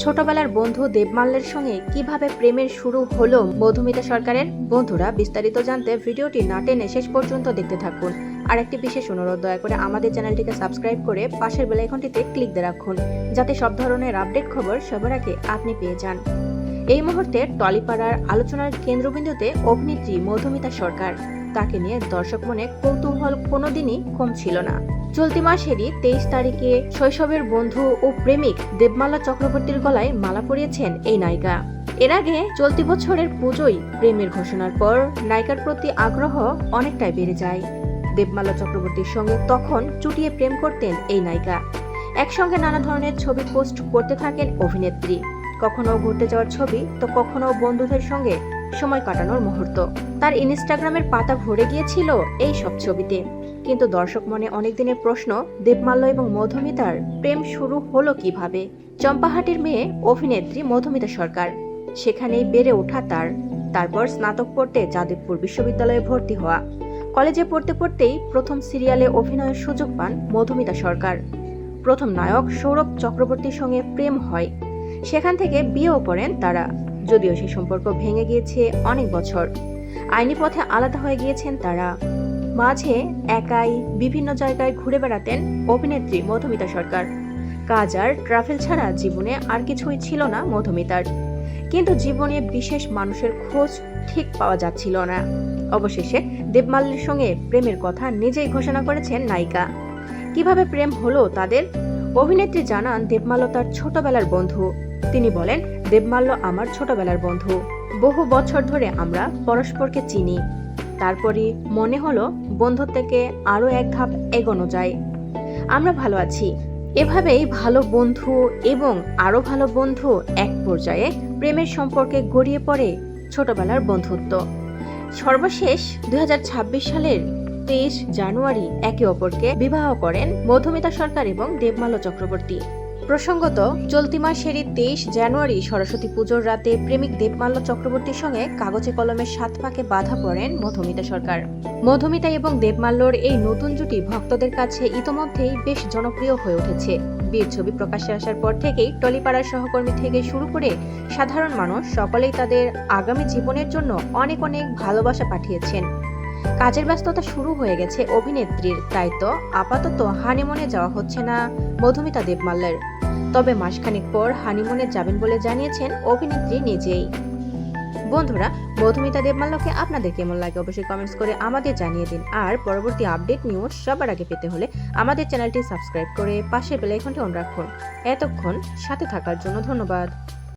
ছোটবেলার বন্ধু দেবমাল্যের সঙ্গে কিভাবে প্রেমের শুরু হলো মধুমিতা সরকারের? বন্ধুরা, বিস্তারিত জানতে ভিডিওটি না টেনে শেষ পর্যন্ত দেখতে থাকুন। আর একটি বিশেষ অনুরোধ, দয়া করে আমাদের চ্যানেলটিকে সাবস্ক্রাইব করে পাশের বেল আইকনটিতে ক্লিক দিয়ে রাখুন, যাতে সব ধরনের আপডেট খবর সবার আগে আপনি পেয়ে যান। এই মুহূর্তে টলিপাড়ার আলোচনার কেন্দ্রবিন্দুতে অভিনেত্রী মধুমিতা সরকার। তাকে নিয়ে দর্শক মনে কৌতূহল কোনোদিনই কম ছিল না। চলতি মাসেরই 23 তারিখে শৈশবের বন্ধু ও প্রেমিক দেবমাল্য চক্রবর্তীর গলায় মালা পরিয়েছেন এই নায়িকা। এর আগে চলতি বছরের পুজোয় প্রেমের ঘোষণার পর নায়িকার প্রতি আগ্রহ অনেকটাই বেড়ে যায়। দেবমাল্য চক্রবর্তীর সঙ্গে তখন চুটিয়ে প্রেম করতেন এই নায়িকা। একসঙ্গে নানা ধরনের ছবি পোস্ট করতে থাকেন অভিনেত্রী। কখনো ঘুরতে যাওয়ার ছবি, তো কখনো বন্ধুদের সঙ্গে সময় কাটানোর মুহূর্ত। তার ইনস্টাগ্রামের পাতা ভরে গিয়েছিল এই সব ছবিতে। কিন্তু দর্শক মনে অনেক দিনের প্রশ্ন, দেবমাল্য এবং মধুমিতার প্রেম শুরু হলো কিভাবে? চম্পাহাটির মেয়ে অভিনেত্রী মধুমিতা সরকার, সেখানেই বেড়ে ওঠা তারপর স্নাতক পড়তে যাদবপুর বিশ্ববিদ্যালয়ে ভর্তি হওয়া। কলেজে পড়তে পড়তেই প্রথম সিরিয়ালে অভিনয়ের সুযোগ পান মধুমিতা সরকার। প্রথম নায়ক সৌরভ চক্রবর্তীর সঙ্গে প্রেম হয়, সেখান থেকে বিয়েও করেন তারা। যদিও সেই সম্পর্ক ভেঙে গিয়েছে অনেক বছর, আইনি পথে আলাদা হয়ে গিয়েছেন তারা। মাঝে একাই বিভিন্ন জায়গায় ঘুরে বেড়াতেন অভিনেত্রী মধুমিতা সরকার। কাজ আর ট্রাভেল ছাড়া জীবনে আর কিছুই ছিল না মধুমিতার। কিন্তু জীবনে বিশেষ মানুষের খোঁজ ঠিক পাওয়া যাচ্ছিল না। অবশেষে দেবমাল্যের সঙ্গে প্রেমের কথা নিজেই ঘোষণা করেছেন নায়িকা। কিভাবে প্রেম হলো তাদের? অভিনেত্রী জানান, দেবমাল্য তার ছোটবেলার বন্ধু। তিনি বলেন, দেবমাল্য আমার ছোটবেলার বন্ধু। বহু বছর ধরে আমরা পরস্পরকে চিনি। তারপরই মনে হলো বন্ধুত্বকে আরো এক ধাপ এগোনো যায়। আমরা ভালো আছি। এভাবেই ভালো বন্ধু এবং আরো ভালো বন্ধু এক পর্যায়ে প্রেমের সম্পর্কে গড়িয়ে পড়ে ছোটবেলার বন্ধুত্ব। সর্বশেষ 2026 সালের 23 জানুয়ারি একে অপরকে বিবাহ করেন মধুমিতা সরকার এবং দেবমাল্য চক্রবর্তী। প্রসঙ্গত, চলতি মাসেরই 23 জানুয়ারি সরস্বতী পুজোর রাতে প্রেমিক দেবমাল্য চক্রবর্তীর সঙ্গে কাগজে কলমের সাত পাকে বাধা পড়েন মধুমিতা সরকার। মধুমিতা এবং দেবমাল্যর এই নতুন জুটি ভক্তদের কাছে ইতোমধ্যেই বেশ জনপ্রিয় হয়ে উঠেছে। বিয়ের ছবি প্রকাশ্যে আসার পর থেকেই টলিপাড়ার সহকর্মী থেকে শুরু করে সাধারণ মানুষ সকলেই তাদের আগামী জীবনের জন্য অনেক অনেক ভালোবাসা পাঠিয়েছেন। কাজের ব্যস্ততা শুরু হয়ে গেছে অভিনেত্রীর, তাই তো আপাতত হানিমুনে যাওয়া হচ্ছে না মধুমিতা দেবমাল্যের। তবে মাসখানেক পর হানিমুনে যাবেন বলে জানিয়েছেন অভিনেত্রী নিজেই। বন্ধুরা, মধুমিতা দেবমাল্যকে আপনাদের কেমন লাগে অবশ্যই কমেন্টস করে আমাদের জানিয়ে দিন। আর পরবর্তী আপডেট নিউজ সবার আগে পেতে হলে আমাদের চ্যানেলটি সাবস্ক্রাইব করে পাশের বেল আইকনটি অন রাখুন। এতক্ষণ সাথে থাকার জন্য ধন্যবাদ।